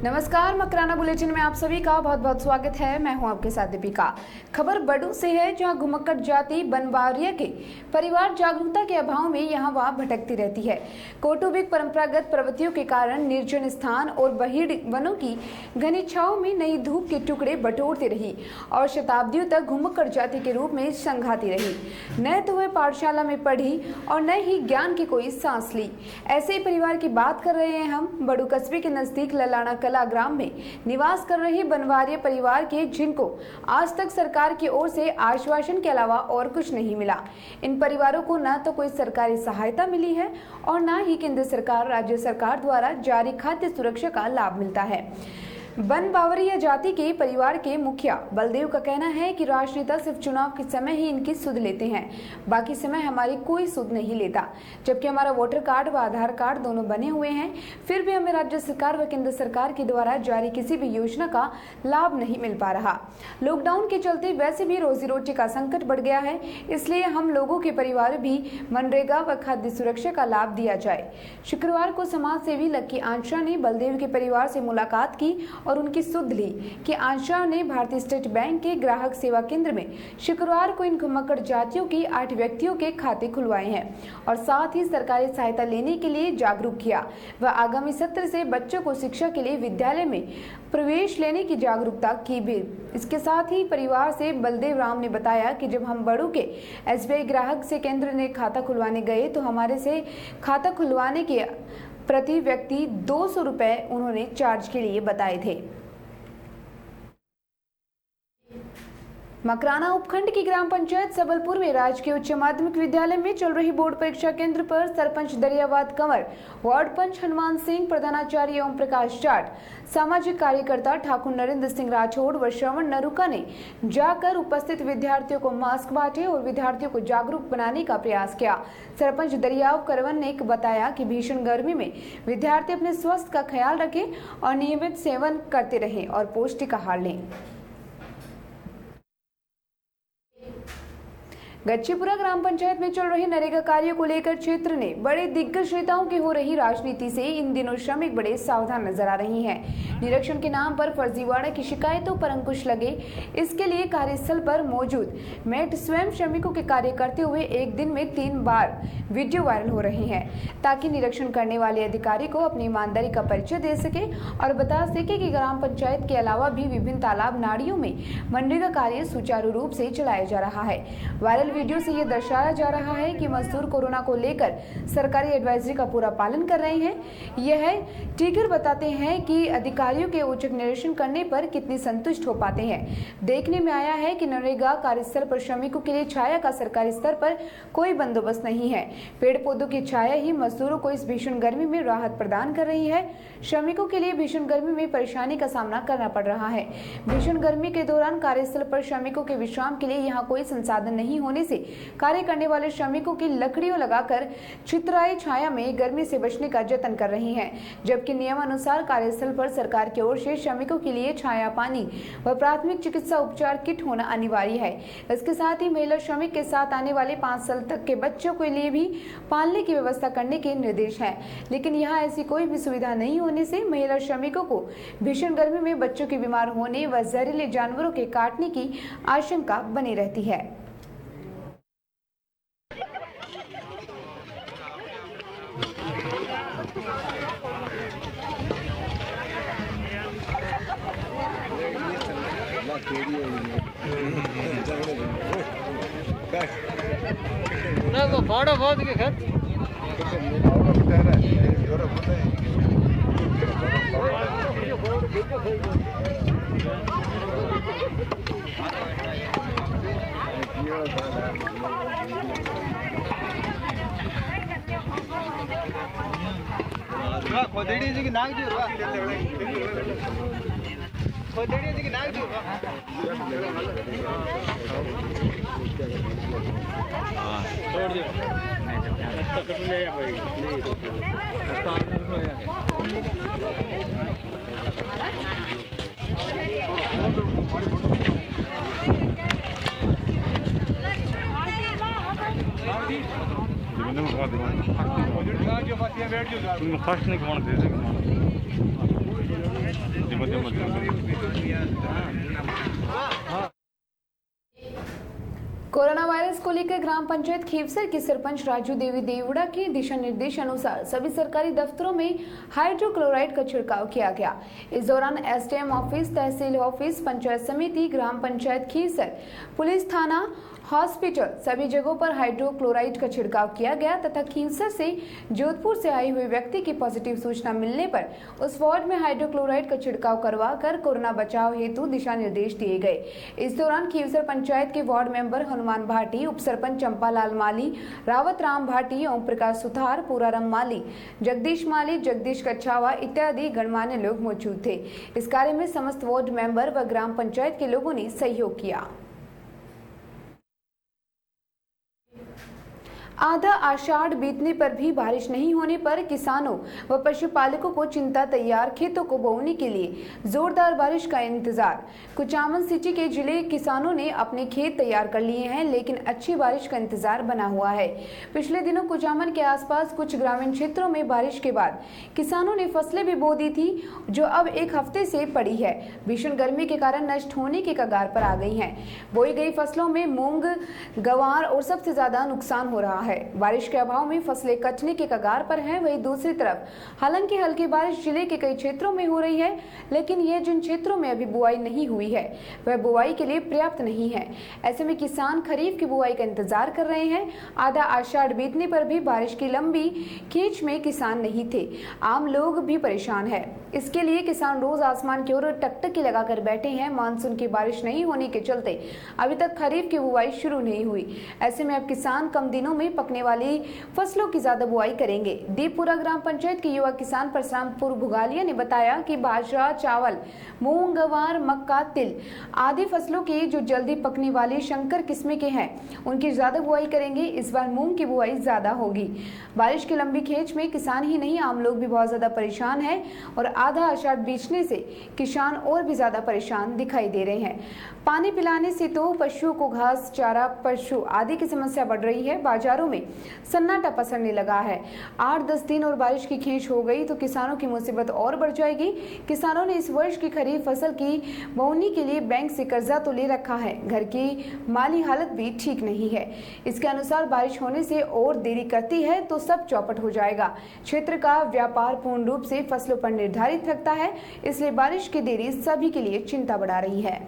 नमस्कार, मकराना बुलेटिन में आप सभी का बहुत बहुत स्वागत है। मैं हूं आपके साथ दीपिका। खबर बड़ू से है, जहां घुमक्कड़ जाति बनवारिया के परिवार जागरूकता के अभाव में यहां वहां भटकती रहती है। कौटुंबिक परंपरागत प्रवृत्तियों के कारण निर्जन स्थान और बहिड़ वनों की घनी छांव में नई धूप के टुकड़े बटोरती रही और शताब्दियों तक घुमक्कड़ जाति के रूप में संघाती रही। न तो वह पाठशाला में पढ़ी और न ही ज्ञान की कोई सांस ली। ऐसे ही परिवार की बात कर रहे हैं हम। बड़ू कस्बे के नजदीक ललाना ग्राम में निवास कर रहे बनवारिया परिवार के, जिनको आज तक सरकार की ओर से आश्वासन के अलावा और कुछ नहीं मिला। इन परिवारों को न तो कोई सरकारी सहायता मिली है और न ही केंद्र सरकार, राज्य सरकार द्वारा जारी खाद्य सुरक्षा का लाभ मिलता है। बनवारिया जाति के परिवार के मुखिया बलदेव का कहना है कि राजनेता सिर्फ चुनाव के समय ही इनकी सुध लेते हैं, बाकी समय हमारी कोई सुध नहीं लेता। जबकि हमारा वोटर कार्ड व आधार कार्ड दोनों बने हुए हैं, फिर भी हमें राज्य सरकार व केंद्र सरकार के द्वारा जारी किसी भी योजना का लाभ नहीं मिल पा रहा। लॉकडाउन के चलते वैसे भी रोजी रोटी का संकट बढ़ गया है, इसलिए हम लोगों के परिवार भी मनरेगा व खाद्य सुरक्षा का लाभ दिया जाए। शुक्रवार को समाज सेवी लक्की आंशा ने बलदेव के परिवार से मुलाकात की और उनकी सुध ली कि आंशा ने भारतीय स्टेट बैंक के ग्राहक सेवा केंद्र में शुक्रवार को इन घुमक्कड़ जातियों की 8 व्यक्तियों के खाते खुलवाए हैं और साथ ही सरकारी सहायता लेने के लिए जागरूक किया। वह आगामी सत्र से बच्चों को शिक्षा के लिए विद्यालय में प्रवेश लेने की जागरूकता की भी। इसके साथ ही परिवार से बलदेव राम ने बताया कि जब हम बड़ू के SBI ग्राहक से केंद्र ने खाता खुलवाने गए तो हमारे से खाता खुलवाने के प्रति व्यक्ति 200 रुपए उन्होंने चार्ज के लिए बताए थे। मकराना उपखंड की ग्राम पंचायत सबलपुर में राजकीय उच्च माध्यमिक विद्यालय में चल रही बोर्ड परीक्षा केंद्र पर सरपंच दरियावाद कंवर, वार्ड पंच हनुमान सिंह, प्रधानाचार्य ओम प्रकाश जाट, सामाजिक कार्यकर्ता ठाकुर नरेंद्र सिंह राठौड़ व श्रवण नरुका ने जाकर उपस्थित विद्यार्थियों को मास्क बांटे और विद्यार्थियों को जागरूक बनाने का प्रयास किया। सरपंच दरियाव करवन ने बताया कि भीषण गर्मी में विद्यार्थी अपने स्वास्थ्य का ख्याल रखें और नियमित सेवन करते रहें और पौष्टिक आहार लें। गच्चीपुरा ग्राम पंचायत में चल रहे नरेगा कार्य को लेकर क्षेत्र ने बड़े दिग्गज नेताओं की हो रही राजनीति से इन दिनों श्रमिक बड़े सावधान नजर आ रही हैं। निरीक्षण के नाम पर फर्जीवाड़ा की शिकायतों पर अंकुश लगे, इसके लिए कार्यस्थल पर मौजूद मेट स्वयं श्रमिकों के कार्य करते हुए एक दिन में 3 बार वीडियो वायरल हो रहे हैं, ताकि निरीक्षण करने वाले अधिकारी को अपनी ईमानदारी का परिचय दे सके और बता सके कि ग्राम पंचायत के अलावा भी विभिन्न तालाब नाड़ियों में मनरेगा कार्य सुचारू रूप से चलाया जा रहा है। वायरल वीडियो से यह दर्शाया जा रहा है कि मजदूर कोरोना को लेकर सरकारी एडवाइजरी का पूरा पालन कर रहे हैं। यह टिगर बताते हैं कि अधिकारियों के उचित निरीक्षण करने पर कितनी संतुष्ट हो पाते हैं। देखने में आया है कि नरेगा कार्यस्थल पर श्रमिकों के लिए छाया का सरकारी स्तर पर कोई बंदोबस्त नहीं है। पेड़ पौधों की छाया ही मजदूरों को इस भीषण गर्मी में राहत प्रदान कर रही है। श्रमिकों के लिए भीषण गर्मी में परेशानी का सामना करना पड़ रहा है। भीषण गर्मी के दौरान कार्यस्थल पर श्रमिकों के विश्राम के लिए यहाँ कोई संसाधन नहीं होने से कार्य करने वाले श्रमिकों की लकड़ियों लगाकर छितराई छाया में गर्मी से बचने का जतन कर रही हैं, जबकि नियमानुसार कार्यस्थल पर सरकार की ओर से श्रमिकों के लिए छाया, पानी व प्राथमिक चिकित्सा उपचार किट होना अनिवार्य है। इसके साथ ही महिला श्रमिक के साथ आने वाले 5 साल तक के बच्चों के लिए भी पालने की व्यवस्था करने के निर्देश हैं, लेकिन यहाँ ऐसी कोई भी सुविधा नहीं होने से महिला श्रमिकों को भीषण गर्मी में बच्चों के बीमार होने व जहरीले जानवरों के काटने की आशंका बनी रहती है। ना वो फाड़ा फाड़ के खत खोदेड़ी जी की नाक जो खोदेड़ी जी की नाक जो छोड़ दियो कट ले भाई नहीं कोरोना वायरस को लेकर ग्राम पंचायत खीवसर की सरपंच राजू देवी देवड़ा के दिशा निर्देश अनुसार सभी सरकारी दफ्तरों में हाइड्रोक्लोराइड का छिड़काव किया गया। इस दौरान एसडीएम ऑफिस, तहसील ऑफिस, पंचायत समिति, ग्राम पंचायत खीवसर, पुलिस थाना, हॉस्पिटल सभी जगहों पर हाइड्रोक्लोराइड का छिड़काव किया गया तथा खीवसर से जोधपुर से आए हुए व्यक्ति की पॉजिटिव सूचना मिलने पर उस वार्ड में हाइड्रोक्लोराइड का छिड़काव करवाकर कोरोना बचाव हेतु दिशा निर्देश दिए गए। इस दौरान खीवसर पंचायत के वार्ड मेंबर हनुमान भाटी, उप सरपंच चंपालाल माली, रावत राम भाटी, ओम प्रकाश सुथार, पूराराम माली, जगदीश माली, जगदीश कच्छावा इत्यादि गणमान्य लोग मौजूद थे। इस कार्य में समस्त वार्ड मेंबर व ग्राम पंचायत के लोगों ने सहयोग किया। आधा आषाढ़ बीतने पर भी बारिश नहीं होने पर किसानों व पशुपालकों को चिंता तैयार। खेतों को बोने के लिए जोरदार बारिश का इंतजार। कुचामन सिटी के जिले किसानों ने अपने खेत तैयार कर लिए हैं, लेकिन अच्छी बारिश का इंतजार बना हुआ है। पिछले दिनों कुचामन के आसपास कुछ ग्रामीण क्षेत्रों में बारिश के बाद किसानों ने फसलें भी बो दी थी, जो अब एक हफ्ते से पड़ी है। भीषण गर्मी के कारण नष्ट होने के कगार पर आ गई हैं। बोई गई फसलों में मूंग, गंवार और सबसे ज्यादा नुकसान हो रहा है। बारिश के अभाव में फसलें कटने के कगार पर हैं। वहीं दूसरी तरफ हालांकि हल्की बारिश जिले के कई क्षेत्रों में हो रही है, लेकिन ये जिन क्षेत्रों में अभी बुआई नहीं हुई है वह बुआई के लिए पर्याप्त नहीं है। ऐसे में किसान खरीफ की बुआई का इंतजार कर रहे हैं। आधा आषाढ़ बीतने पर भी बारिश की लंबी खींच में किसान नहीं थे। आम लोग भी परेशान है। इसके लिए किसान रोज आसमान की ओर टकटकी लगाकर बैठे हैं। मानसून की बारिश नहीं होने के चलते अभी तक खरीफ की बुआई शुरू नहीं हुई। ऐसे में अब किसान कम दिनों में पकने वाली फसलों की ज्यादा बुआई करेंगे। दीपपुरा ग्राम पंचायत के युवा किसान परशुरामपुर भुगालिया ने बताया कि बाजरा, चावल, मूंग, गंवार, मक्का, तिल आदि फसलों की जो जल्दी पकने वाली शंकर किस्में के हैं उनकी ज्यादा बुआई करेंगे। इस बार मूंग की बुआई ज्यादा होगी। बारिश की लंबी खेच में किसान ही नहीं आम लोग भी बहुत ज्यादा परेशान है और आधा आषाढ़ बीतने से किसान और भी ज्यादा परेशान दिखाई दे रहे हैं। पानी पिलाने से तो पशुओं को घास, चारा, पशु आदि की समस्या बढ़ रही है। बाजारों में सन्नाटा पसरने लगा है। 8-10 दिन और बारिश की खींच हो गई तो किसानों की मुसीबत और बढ़ जाएगी। किसानों ने इस वर्ष की खरीफ फसल की बोनी के लिए बैंक से कर्जा तो ले रखा है। घर की माली हालत भी ठीक नहीं है। इसके अनुसार बारिश होने से और देरी करती है तो सब चौपट हो जाएगा। क्षेत्र का व्यापार पूर्ण रूप से फसलों पर निर्धारित रखता है, इसलिए बारिश की देरी सभी के लिए चिंता बढ़ा रही है।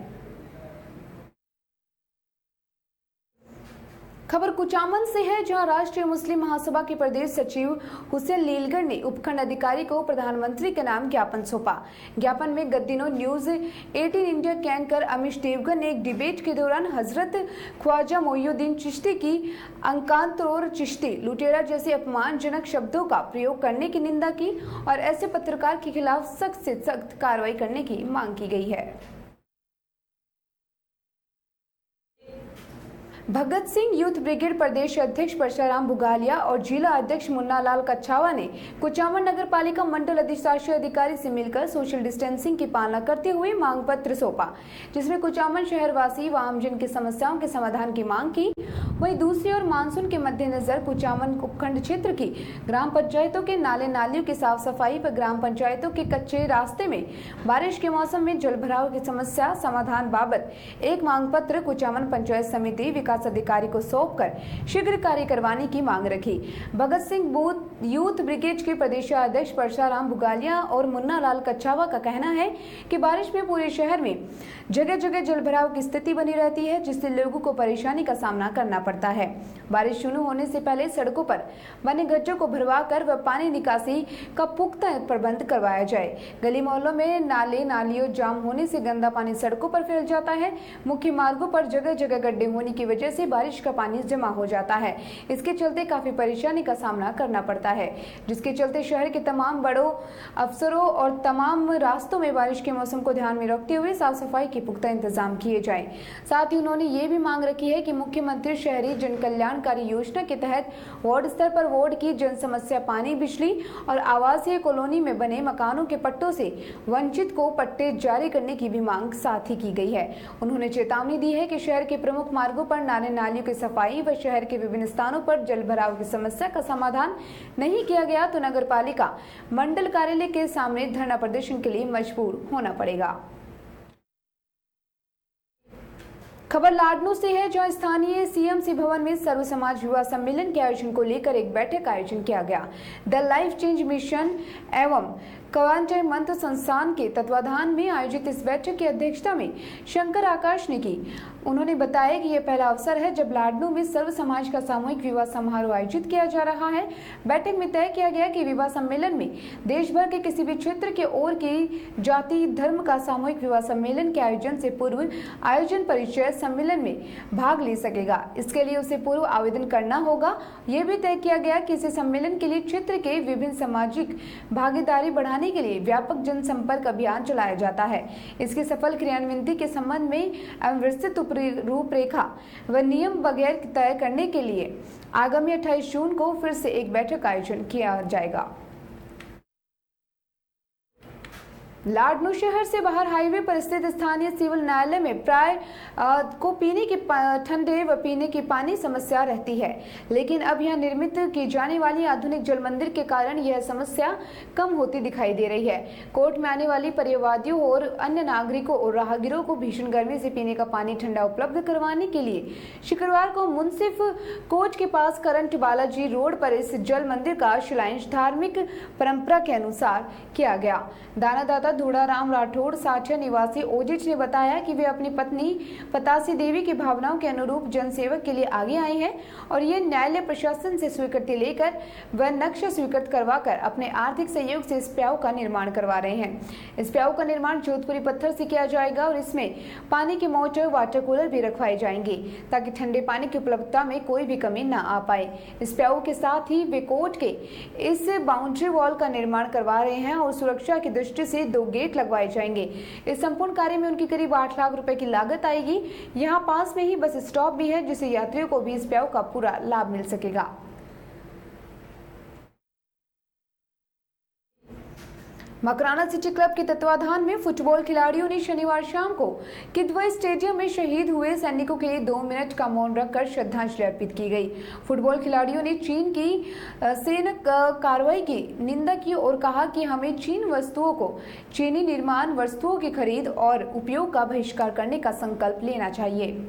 खबर कुचामन से है, जहां राष्ट्रीय मुस्लिम महासभा के प्रदेश सचिव हुसैन लीलगढ़ ने उपखंड अधिकारी को प्रधानमंत्री के नाम ज्ञापन सौंपा। ज्ञापन में गत दिनों न्यूज 18 इंडिया के एंकर अमीश देवगन ने एक डिबेट के दौरान हजरत ख्वाजा मोइनुद्दीन चिश्ती की अंकांतरोर चिश्ती लुटेरा जैसे अपमानजनक शब्दों का प्रयोग करने की निंदा की और ऐसे पत्रकार के खिलाफ सख्त से सख्त कार्रवाई करने की मांग की गई है। भगत सिंह यूथ ब्रिगेड प्रदेश अध्यक्ष परशुराम भुगालिया और जिला अध्यक्ष मुन्नालाल कच्छावा ने कुचामन नगर पालिका मंडल अधिशासी अधिकारी से मिलकर सोशल डिस्टेंसिंग की पालना करते हुए मांग पत्र सौंपा, जिसमें कुचामन शहरवासी व आमजन की समस्याओं के समाधान की मांग की। वहीं दूसरी ओर मानसून के मद्देनजर कुचामन उपखंड क्षेत्र की ग्राम पंचायतों के नाले नालियों की साफ सफाई व ग्राम पंचायतों के कच्चे रास्ते में बारिश के मौसम में जलभराव की समस्या समाधान बाबत एक मांग पत्र कुचामन पंचायत समिति विकास अधिकारी को सौंपकर शीघ्र कार्य करवाने की मांग रखी। भगत सिंह यूथ ब्रिगेड के प्रदेशाध्यक्ष परशुराम भुगालिया और मुन्नालाल कच्छावा का कहना है कि बारिश में पूरे शहर में जगह जगह जलभराव की स्थिति बनी रहती है, जिससे लोगों को परेशानी का सामना करना पड़ता है। बारिश शुरू होने से पहले सड़कों पर बने गड्ढों को भरवाकर व पानी निकासी का पुख्ता प्रबंध करवाया जाए। गली मोहल्लों में नाले नालियों जाम होने से गंदा पानी सड़कों पर फैल जाता है। मुख्य मार्गों पर जगह जगह गड्ढे होने की वजह से बारिश का पानी जमा हो जाता है। इसके चलते काफी परेशानी का सामना करना पड़ता है, जिसके चलते शहर के तमाम बड़ों अफसरों और तमाम रास्तों में बारिश के मौसम को ध्यान में रखते हुए साफ सफाई के पुख्ता इंतजाम किए जाएं। साथ ही उन्होंने ये भी मांग रखी है कि मुख्यमंत्री शहरी जन कल्याणकारी योजना के तहत वार्ड स्तर पर वार्ड की जन समस्या पानी, बिजली और आवासीय कॉलोनी में बने मकानों के पट्टों से वंचित को पट्टे जारी करने की भी मांग साथ ही की गई है। उन्होंने चेतावनी दी है कि शहर के प्रमुख मार्गों पर नाले नालियों की सफाई व शहर के विभिन्न स्थानों पर जल भराव की समस्या का समाधान नहीं किया गया तो नगर पालिका मंडल कार्यालय के सामने धरना प्रदर्शन के लिए मजबूर होना पड़ेगा। खबर लाडनू से है, जहां स्थानीय सीएमसी भवन में सर्व समाज युवा सम्मेलन के आयोजन को लेकर एक बैठक का आयोजन किया गया। द लाइफ चेंज मिशन एवं कवांटे मंत्र संस्थान के तत्वाधान में आयोजित इस बैठक की अध्यक्षता में शंकर आकाश ने की। उन्होंने बताया कि यह पहला अवसर है जब लाडनू में सर्व समाज का सामूहिक विवाह समारोह आयोजित किया जा रहा है। बैठक में तय किया गया कि विवाह सम्मेलन में देश भर के किसी भी क्षेत्र के और की जाति धर्म का सामूहिक विवाह सम्मेलन के आयोजन से पूर्व आयोजन परिचय सम्मेलन में भाग ले सकेगा। इसके लिए उसे पूर्व आवेदन करना होगा। यह भी तय किया गया कि इस सम्मेलन के लिए क्षेत्र के विभिन्न सामाजिक भागीदारी बढ़ाने के लिए व्यापक जनसंपर्क अभियान चलाया जाता है। इसकी सफल क्रियान्वित के संबंध में विस्तृत रूपरेखा व नियम वगैरह तय करने के लिए आगामी 28 जून को फिर से एक बैठक का आयोजन किया जाएगा। लाडनू शहर से बाहर हाईवे पर स्थित स्थानीय सिविल न्यायालय में प्राय को पीने के ठंडे व पीने की पानी समस्या रहती है, लेकिन अब यहां निर्मित की जाने वाली आधुनिक जल मंदिर के कारण यह समस्या कम होती दिखाई दे रही है। कोर्ट में आने वाली परिवादियों और अन्य नागरिकों और राहगीरों को भीषण गर्मी से पीने का पानी ठंडा उपलब्ध करवाने के लिए शुक्रवार को मुंसिफ कोर्ट के पास करंट बालाजी रोड पर इस जल मंदिर का शिलान्यास धार्मिक परंपरा के अनुसार किया गया। दानादाता धूड़ाराम राठौड़ साठिया निवासी ओजिच ने बताया कि वे अपनी पत्नी पतासी देवी की भावनाओं के अनुरूप जनसेवक के लिए आगे आए हैं और ये न्यायालय प्रशासन से स्वीकृति लेकर व नक्शा स्वीकृत करवाकर अपने आर्थिक सहयोग से इस प्याऊ का निर्माण करवा रहे हैं। इस प्याऊ का निर्माण जोधपुरी पत्थर से किया जाएगा और इसमें पानी के मोटर वाटर कूलर भी रखवाए जाएंगे ताकि ठंडे पानी की उपलब्धता में कोई भी कमी न आ पाए। इस प्याऊ के साथ ही वे कोर्ट के इस बाउंड्री वॉल का निर्माण करवा रहे हैं और सुरक्षा की दृष्टि से 2 गेट लगवाए जाएंगे। इस संपूर्ण कार्य में उनकी करीब 8 लाख रुपए की लागत आएगी। यहाँ पास में ही बस स्टॉप भी है जिससे यात्रियों को भी इस प्याऊ का पूरा लाभ मिल सकेगा। मकराना सिटी क्लब के तत्वाधान में फुटबॉल खिलाड़ियों ने शनिवार शाम को किदवई स्टेडियम में शहीद हुए सैनिकों के लिए 2 मिनट का मौन रखकर श्रद्धांजलि अर्पित की गई। फुटबॉल खिलाड़ियों ने चीन की सैन्य कार्रवाई की निंदा की और कहा कि हमें चीन वस्तुओं को चीनी निर्माण वस्तुओं की खरीद और उपयोग का बहिष्कार करने का संकल्प लेना चाहिए।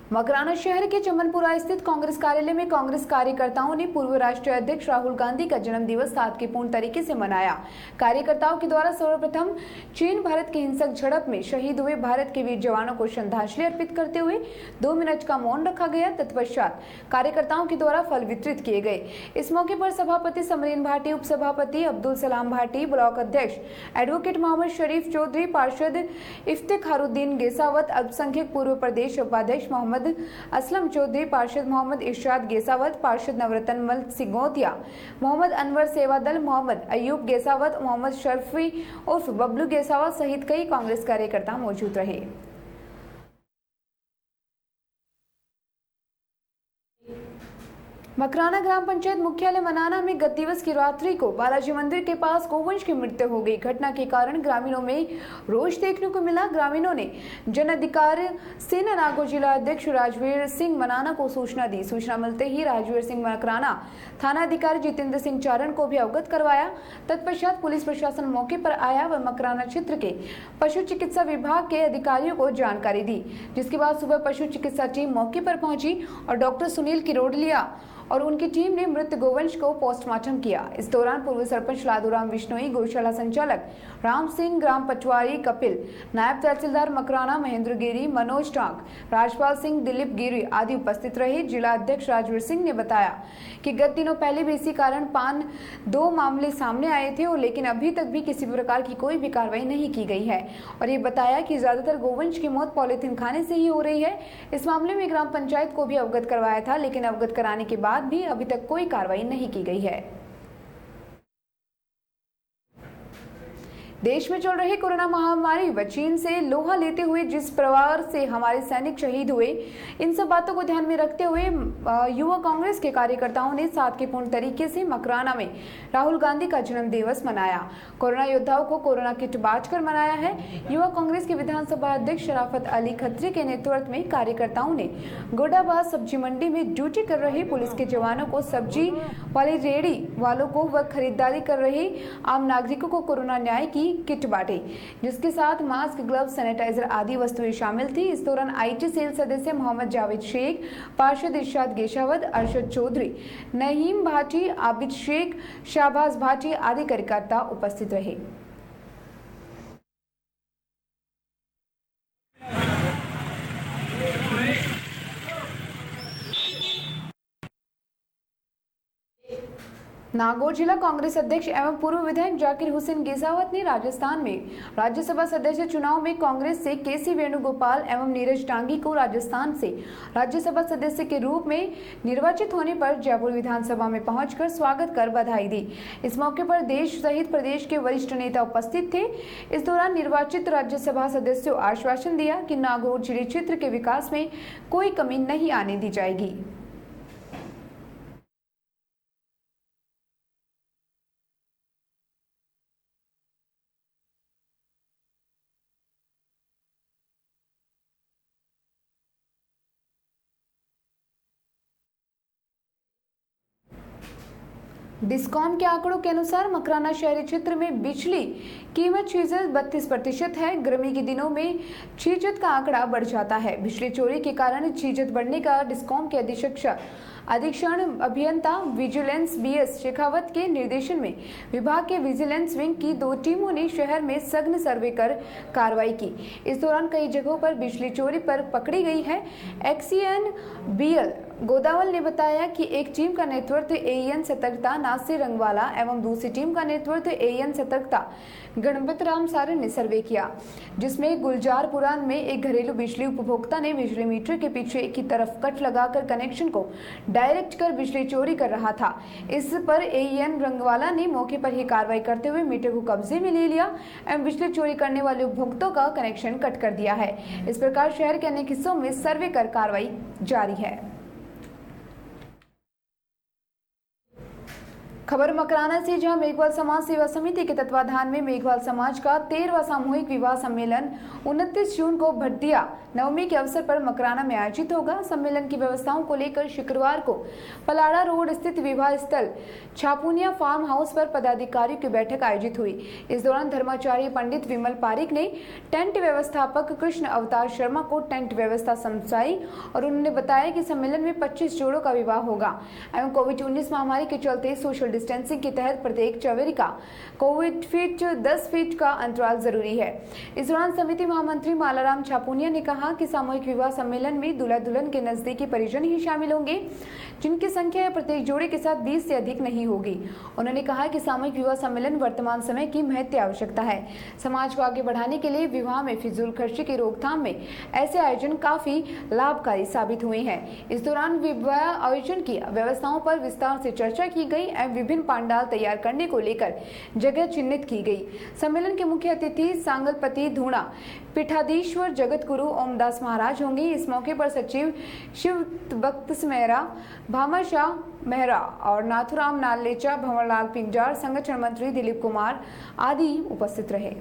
मकराना शहर के चमनपुरा स्थित कांग्रेस कार्यालय में कांग्रेस कार्यकर्ताओं ने पूर्व राष्ट्रीय अध्यक्ष राहुल गांधी का जन्मदिवस सादगीपूर्ण तरीके से मनाया। कार्यकर्ताओं के द्वारा सर्वप्रथम चीन भारत की हिंसक झड़प में शहीद हुए भारत के वीर जवानों को श्रद्धांजलि अर्पित करते हुए 2 मिनट का मौन रखा गया। तत्पश्चात कार्यकर्ताओं के द्वारा फल वितरित किए गए। इस मौके पर सभापति समरीन भाटी, उप सभापति अब्दुल सलाम भाटी, ब्लॉक अध्यक्ष एडवोकेट मोहम्मद शरीफ चौधरी, पार्षद इफ्तिखारुद्दीन गेसावत, अल्पसंख्यक पूर्व प्रदेश उपाध्यक्ष मोहम्मद असलम चौधरी, पार्षद मोहम्मद इरशाद गेसावत, पार्षद नवरत्न मल सिंगोतिया, मोहम्मद अनवर सेवादल, मोहम्मद अयूब गेसावत, मोहम्मद शर्फी उर्फ बबलू गेसावत सहित कई कांग्रेस कार्यकर्ता मौजूद रहे। मकराना ग्राम पंचायत मुख्यालय मनाना में गत दिवस की रात्रि को बालाजी मंदिर के पास गोवंश की मृत्यु हो गई। घटना के कारण ग्रामीणों में रोष देखने को मिला। ग्रामीणों ने जन अधिकार सेना नागौर जिला अध्यक्ष राजवीर सिंह मनाना को सूचना दी। सूचना मिलते ही राजवीर सिंह मकराना थाना अधिकारी जितेंद्र सिंह चारण को भी अवगत करवाया। तत्पश्चात पुलिस प्रशासन मौके पर आया व मकराना क्षेत्र के पशु चिकित्सा विभाग के अधिकारियों को जानकारी दी, जिसके बाद सुबह पशु चिकित्सा टीम मौके पर पहुंची और डॉक्टर सुनील किरोड़लिया और उनकी टीम ने मृत गोवंश को पोस्टमार्टम किया। इस दौरान पूर्व सरपंच लादूराम बिश्नोई, गौशाला संचालक राम सिंह, ग्राम पटवारी कपिल, नायब तहसीलदार मकराना महेंद्र गिरी, मनोज टांक, राजपाल सिंह, दिलीप गिरी आदि उपस्थित रहे। जिला अध्यक्ष राजवीर सिंह ने बताया कि गत दिनों पहले भी इसी कारण 2 मामले सामने आए थे और लेकिन अभी तक भी किसी प्रकार की कोई भी कार्रवाई नहीं की गई है और ये बताया कि ज्यादातर गोवंश की मौत पॉलीथीन खाने से ही हो रही है। इस मामले में ग्राम पंचायत को भी अवगत करवाया था, लेकिन अवगत कराने के बाद भी अभी तक कोई कार्रवाई नहीं की गई है। देश में चल रही कोरोना महामारी व चीन से लोहा लेते हुए जिस परिवार से हमारे सैनिक शहीद हुए, इन सब बातों को ध्यान में रखते हुए युवा कांग्रेस के कार्यकर्ताओं ने सादगीपूर्ण तरीके से मकराना में राहुल गांधी का जन्म दिवस मनाया। कोरोना योद्धाओं को कोरोना किट बांटकर मनाया है। युवा कांग्रेस के विधानसभा अध्यक्ष शराफत अली खत्री के नेतृत्व में कार्यकर्ताओं ने गोडाबाद सब्जी मंडी में ड्यूटी कर रहे पुलिस के जवानों को, सब्जी वाले रेहड़ी वालों को व खरीदारी कर रहे आम नागरिकों को कोरोना न्याय की किट बांटे, जिसके साथ मास्क, ग्लव्स, सैनिटाइजर आदि वस्तुएं शामिल थी। इस दौरान आईटी सेल सदस्य मोहम्मद जावेद शेख, पार्षद इरशाद गेशावत, अरशद चौधरी, नईम भाटी, आबिद शेख, शाहबाज भाटी आदि कार्यकर्ता उपस्थित रहे। नागौर जिला कांग्रेस अध्यक्ष एवं पूर्व विधायक जाकिर हुसैन गेसावत ने राजस्थान में राज्यसभा सदस्य चुनाव में कांग्रेस से केसी वेणुगोपाल एवं नीरज डांगी को राजस्थान से राज्यसभा सदस्य के रूप में निर्वाचित होने पर जयपुर विधानसभा में पहुंचकर स्वागत कर बधाई दी। इस मौके पर देश सहित प्रदेश के वरिष्ठ नेता उपस्थित थे। इस दौरान निर्वाचित राज्यसभा सदस्यों आश्वासन दिया कि नागौर जिले क्षेत्र के विकास में कोई कमी नहीं आने दी जाएगी। डिस्कॉम के आंकड़ों के अनुसार मकराना शहरी क्षेत्र में बिजली कीमत शीजत 32% है। गर्मी के दिनों में शीजत का आंकड़ा बढ़ जाता है। बिजली चोरी के कारण शीजत बढ़ने का डिस्कॉम के अधीक्षण अभियंता विजिलेंस बीएस शेखावत के निर्देशन में विभाग के विजिलेंस विंग की 2 टीमों ने शहर में सघन सर्वे कर कार्रवाई की। इस दौरान कई जगहों पर बिजली चोरी पर पकड़ी गई है। एक्सीएन बीएल गोदावल ने बताया कि एक टीम का नेतृत्व एएन सतर्कता नासिर रंगवाला एवं दूसरी टीम का नेतृत्व एएन सतर्कता गणपत राम सारन ने सर्वे किया, जिसमें गुलजारपुरा में एक घरेलू बिजली उपभोक्ता ने बिजली मीटर के पीछे की तरफ कट लगाकर कनेक्शन को डायरेक्ट कर बिजली चोरी कर रहा था। इस पर एएन रंगवाला ने मौके पर ही कार्रवाई करते हुए मीटर को कब्जे में ले लिया एवं बिजली चोरी करने वाले उपभोक्ताओं का कनेक्शन कट कर दिया है। इस प्रकार शहर के अनेक हिस्सों में सर्वे कर कार्रवाई जारी है। खबर मकराना से, जहां मेघवाल समाज सेवा समिति के तत्वाधान में मेघवाल समाज का 13वां सामूहिक विवाह सम्मेलन 29 जून को भट्टिया नवमी के अवसर पर मकराना में आयोजित होगा। सम्मेलन की व्यवस्थाओं को लेकर शुक्रवार को पलाड़ा रोड स्थित विवाह स्थल छापुनिया फार्म हाउस पर पदाधिकारियों की बैठक आयोजित हुई। इस दौरान धर्माचार्य पंडित विमल पारिक ने टेंट व्यवस्थापक कृष्ण अवतार शर्मा को टेंट व्यवस्था समझाई और उन्होंने बताया कि सम्मेलन में 25 जोड़ों का विवाह होगा एवं कोविड-19 महामारी के चलते सोशल डिस्टेंसिंग के तहत प्रत्येक चवेरी का कोविड फीट 10 फीट का अंतराल जरूरी है। इस दौरान समिति महामंत्री मालाराम छापुनिया ने कहा कि सामूहिक विवाह सम्मेलन में दूल्हा दुल्हन के नजदीकी परिजन ही शामिल होंगे, जिनकी संख्या प्रत्येक जोड़े के साथ 20 से अधिक नहीं होगी। उन्होंने कहा कि सामूहिक विवाह सम्मेलन वर्तमान समय की महत्व आवश्यकता है। समाज को आगे बढ़ाने के लिए विवाह में फिजूल खर्ची की रोकथाम में ऐसे आयोजन काफी लाभकारी साबित हुए हैं। इस दौरान विवाह आयोजन की व्यवस्थाओं पर विस्तार से चर्चा की गई एवं विभिन्न पंडाल तैयार करने को लेकर जगह चिन्हित की गई। सम्मेलन के मुख्य अतिथि सांगलपति धूणा पीठाधीश्वर जगत गुरु ओमदास महाराज होंगे। इस मौके पर सचिव शिव भक्त मेहरा, भामाशाह मेहरा और नाथुराम नालेचा, भंवरलाल पिंजार, संगठन मंत्री दिलीप कुमार आदि उपस्थित रहे।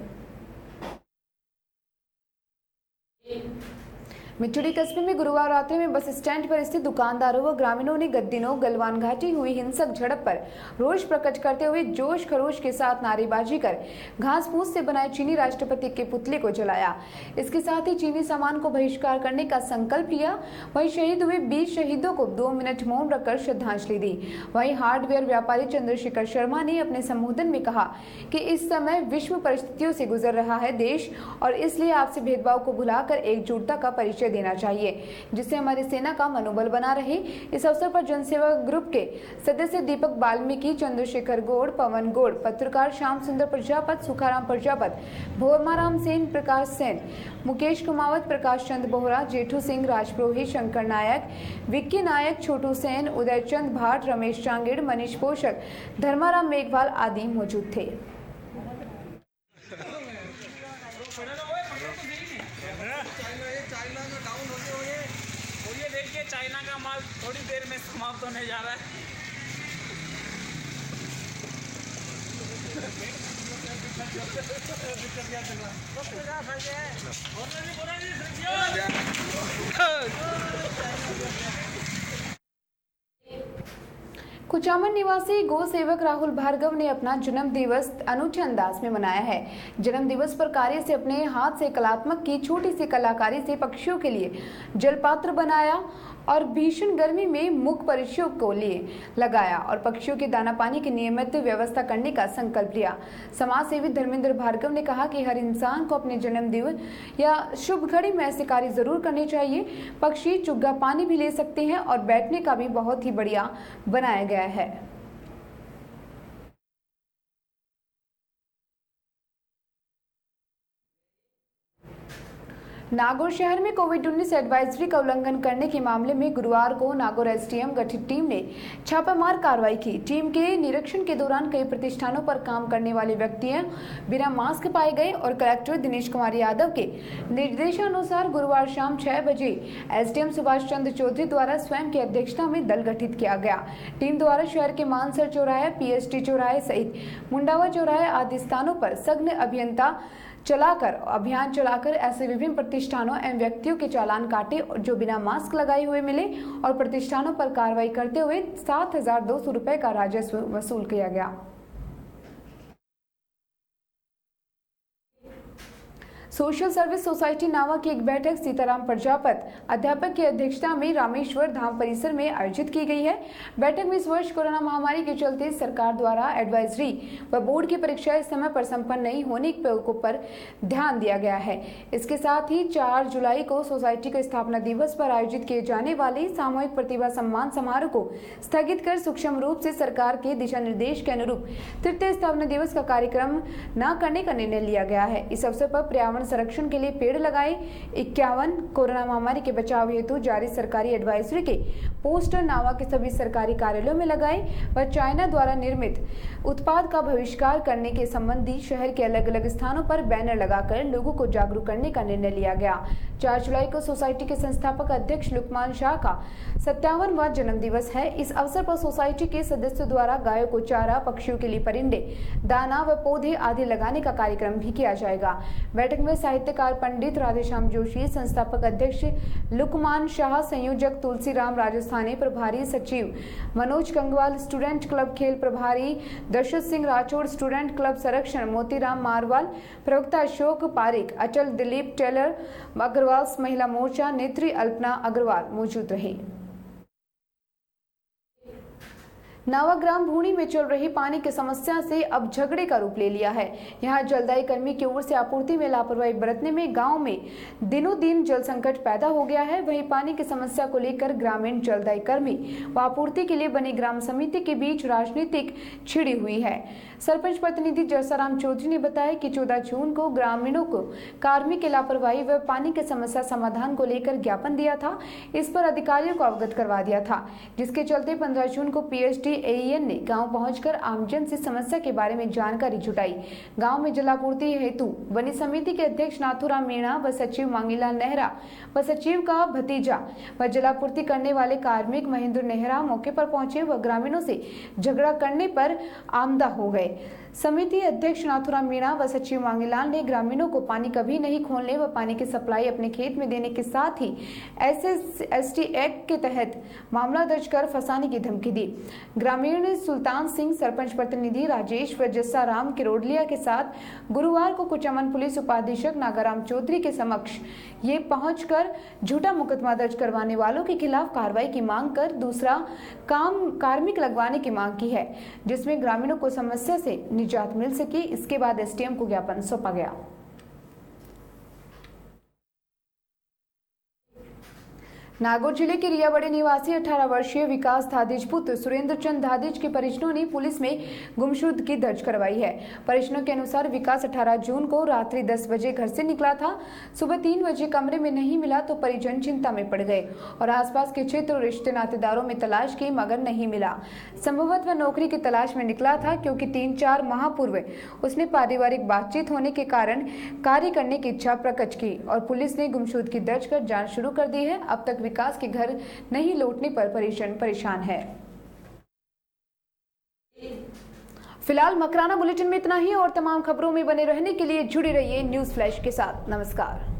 मिठुड़ी कस्बे में गुरुवार रात्रि में बस स्टैंड पर स्थित दुकानदारों व ग्रामीणों ने गत दिनों गलवान घाटी हुई हिंसक झड़प पर रोष प्रकट करते हुए जोश खरोश के साथ नारेबाजी कर घास फूस से बनाए चीनी राष्ट्रपति के पुतले को जलाया। इसके साथ ही चीनी सामान को बहिष्कार करने का संकल्प लिया। वहीं शहीद हुए 20 शहीदों को 2 मिनट मौन रखकर श्रद्धांजलि दी। वहीं हार्डवेयर व्यापारी चंद्रशेखर शर्मा ने अपने संबोधन में कहा कि इस समय विश्व परिस्थितियों से गुजर रहा है देश, और इसलिए आपसी भेदभाव को भुलाकर एकजुटता का परिचय देना चाहिए, जिससे हमारी सेना का मनोबल बना रहे। इस अवसर पर जनसेवा ग्रुप के सदस्य दीपक बाल्मीकि, चंद्रशेखर गौड़, पवन गौड़, पत्रकार श्याम सुंदर प्रजापत, सुखाराम प्रजापत, भोमाराम सेन, प्रकाश सेन, मुकेश कुमावत, प्रकाश चंद बोहरा, जेठू सिंह राजपुरोहित, शंकर नायक, विक्की नायक, छोटू सेन, उदय चंद भाट, रमेश चांगेड़, मनीष पोषक, धर्माराम मेघवाल आदि मौजूद थे। चाइना का डाउन होते हुए और ये देखिए चाइना का माल थोड़ी देर में समाप्त होने जा रहा है। कुचामन निवासी गौ सेवक राहुल भार्गव ने अपना जन्म दिवस अनूठे अंदाज में मनाया है। जन्म दिवस पर कार्य से अपने हाथ से कलात्मक की छोटी सी कलाकारी से पक्षियों के लिए जलपात्र बनाया और भीषण गर्मी में मुख पक्षियों को लिए लगाया और पक्षियों के दाना पानी की नियमित व्यवस्था करने का संकल्प लिया। समाज सेवी धर्मेंद्र भार्गव ने कहा कि हर इंसान को अपने जन्म दिवस या शुभ घड़ी में ऐसे कार्य जरूर करने चाहिए। पक्षी चुग्गा पानी भी ले सकते हैं और बैठने का भी बहुत ही बढ़िया बनाया गया है। नागौर शहर में कोविड-19 एडवाइजरी का उल्लंघन करने के मामले में गुरुवार को नागौर एसडीएम गठित टीम ने छापामार कार्रवाई की। टीम के निरीक्षण के दौरान कई प्रतिष्ठानों पर काम करने वाले व्यक्ति बिना मास्क पाए गए और कलेक्टर दिनेश कुमार यादव के निर्देशानुसार गुरुवार शाम 6 बजे एसडीएम सुभाष चंद्र चौधरी द्वारा स्वयं की अध्यक्षता में दल गठित किया गया। टीम द्वारा शहर के मानसर चौराहे, पीएसटी चौराहे सहित मुंडावा चौराहे आदि स्थानों पर सघन अभियान चलाकर ऐसे विभिन्न प्रतिष्ठानों एवं व्यक्तियों के चालान काटे जो बिना मास्क लगाए हुए मिले और प्रतिष्ठानों पर कार्रवाई करते हुए 7,200 रुपए का राजस्व वसूल किया गया। सोशल सर्विस सोसाइटी नावा की एक बैठक सीताराम प्रजापत अध्यापक की अध्यक्षता में रामेश्वर धाम परिसर में आयोजित की गई है। बैठक में इस वर्ष कोरोना महामारी के चलते सरकार द्वारा एडवाइजरी व बोर्ड की परीक्षाएं समय पर संपन्न नहीं होने पर ध्यान दिया गया है। इसके साथ ही 4 जुलाई को सोसाइटी के स्थापना दिवस पर आयोजित किए जाने वाले सामूहिक प्रतिभा सम्मान समारोह को स्थगित कर सूक्ष्म रूप से सरकार के दिशा निर्देश के अनुरूप तृतीय स्थापना दिवस का कार्यक्रम न करने का निर्णय लिया गया है। इस अवसर पर पर्यावरण संरक्षण के लिए पेड़ लगाए, 51 कोरोना महामारी के बचाव हेतु जारी सरकारी एडवाइजरी के पोस्टर नावा के सभी सरकारी कार्यालयों में लगाए व चाइना द्वारा निर्मित उत्पाद का बहिष्कार करने के संबंधी शहर के अलग अलग स्थानों पर बैनर लगाकर लोगों को जागरूक करने का निर्णय लिया गया। 4 जुलाई को सोसाइटी के संस्थापक अध्यक्ष लुकमान शाह का 57वां जन्म दिवस है। इस अवसर पर सोसाइटी के सदस्यों द्वारा गायों को चारा, पक्षियों के लिए परिंदे, दाना व पौधे आदि लगाने का कार्यक्रम भी किया जाएगा। बैठक में साहित्यकार पंडित राधेश्याम जोशी, संस्थापक अध्यक्ष लुकमान शाह, संयोजक तुलसीराम राजस्थानी, प्रभारी सचिव मनोज कंगवाल, स्टूडेंट क्लब खेल प्रभारी दशरथ सिंह राठौड़, स्टूडेंट क्लब संरक्षण मोतीराम मारवाल, प्रवक्ता अशोक पारिक, अटल दिलीप टेलर अग्रवाल, महिला मोर्चा नेत्री अल्पना अग्रवाल मौजूद रही। नावाग्राम भूणी में चल रही पानी की समस्या से अब झगड़े का रूप ले लिया है। यहां जलदायी कर्मी की ओर से आपूर्ति में लापरवाही बरतने में गांव में दिनों दिन जल संकट पैदा हो गया है। वहीं पानी की समस्या को लेकर ग्रामीण जलदायी कर्मी व आपूर्ति के लिए बनी ग्राम समिति के बीच राजनीतिक छिड़ी हुई है। सरपंच प्रतिनिधि जसाराम चौधरी ने बताया कि 14 जून को ग्रामीणों को कार्मिक की लापरवाही व पानी की समस्या समाधान को लेकर ज्ञापन दिया था। इस पर अधिकारियों को अवगत करवा दिया था, जिसके चलते 15 जून को पीएचडी एईएन ने गांव पहुंचकर आमजन से समस्या के बारे में जानकारी जुटाई। गांव में जलापूर्ति हेतु बनी समिति के अध्यक्ष नाथुराम मीणा व सचिव मांगीलाल नेहरा व सचिव का भतीजा व जलापूर्ति करने वाले कार्मिक महेंद्र नेहरा मौके पर पहुंचे व ग्रामीणों से झगड़ा करने पर आमदा हो गए। समिति अध्यक्ष नाथुराम मीणा व सचिव मांगीलाल ने ग्रामीणों को पानी कभी नहीं खोलने व पानी की सप्लाई अपने खेत में देने के साथ ही SC/ST एक्ट के तहत मामला दर्ज कर फंसाने की धमकी दी। ग्रामीण सुल्तान सिंह, सरपंच प्रतिनिधि राजेश व जस्साराम किरोड़लिया के साथ गुरुवार को कुचामन पुलिस उपाधीक्षक नागाराम चौधरी के समक्ष ये पहुंचकर झूठा मुकदमा दर्ज करवाने वालों के खिलाफ कार्रवाई की मांग कर दूसरा कार्मिक लगवाने की मांग की है, जिसमें ग्रामीणों को समस्या से निजात मिल सके। इसके बाद एसडीएम को ज्ञापन सौंपा गया। नागौर जिले के रियाबड़ी निवासी 18 वर्षीय विकास धादिज पुत्र सुरेंद्र चंद धादिज के परिजनों ने पुलिस में गुमशुदगी दर्ज करवाई है। परिजनों के अनुसार विकास 18 जून को रात्रि 10 बजे घर से निकला था। सुबह 3 बजे कमरे में नहीं मिला तो परिजन चिंता में पड़ गए और आसपास के क्षेत्र और रिश्ते नातेदारों में तलाश की मगर नहीं मिला। संभवतः वह नौकरी की तलाश में निकला था, क्योंकि 3-4 माह पूर्व उसने पारिवारिक बातचीत होने के कारण कार्य करने की इच्छा प्रकट की और पुलिस ने गुमशुदगी दर्ज कर जांच शुरू कर दी है। अब तक विकास के घर नहीं लौटने पर परिजन परेशान है। फिलहाल मकराना बुलेटिन में इतना ही और तमाम खबरों में बने रहने के लिए जुड़े रहिए न्यूज़ फ्लैश के साथ। नमस्कार।